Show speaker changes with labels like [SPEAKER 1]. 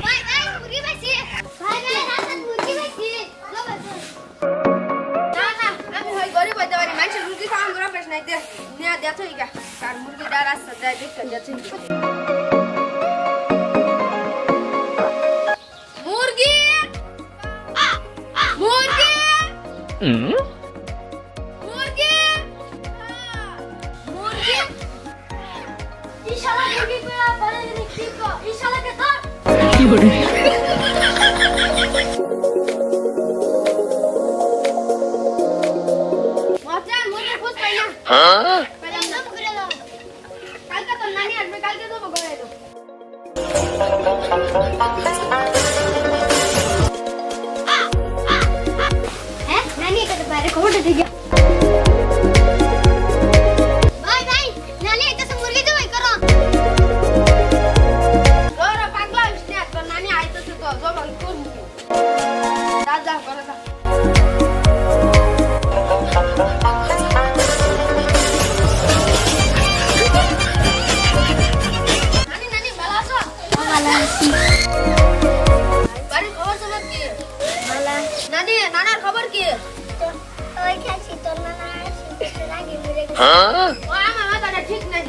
[SPEAKER 1] ভাই ভাই মুরগি পাইছি ভাই ভাই রাস্তায় মুরগি পাইছি লো ভাই না না আমি হই গরিব হইতে পারি মানুষ মুরগি খাওয়ার কোনো প্রশ্ন নাই দে নিয়া দেখো ইগা কার মুরগি দা রাস্তা যায় দেখতে যাচ্ছে মুরগি মুরগি মুরগি মুরগি ইশালা মুরগি কইরা বলে দেখি তো ইশালাকে ধর কি হরে মচান মুরগি খুঁজ পাই না হ্যাঁ পहले हम করে দাও কালকে তো নানি আসবে কালকে দেবো ঘরে তো হ্যাঁ নানি কত বাইরে খবর দে গিয়া ভাই ভাই নানি এটা সব মুরগি জবাই করো তোরা পাগলা হইছিস তো নানি আইতাছে তো জবাই করব দাদা করে দাও বাড়ি খবর সব কি ভালো নানি নানার খবর কি ওই খাসি তো নানা আসছে রাগে মেরে ও আমার মাথাটা ঠিক নাই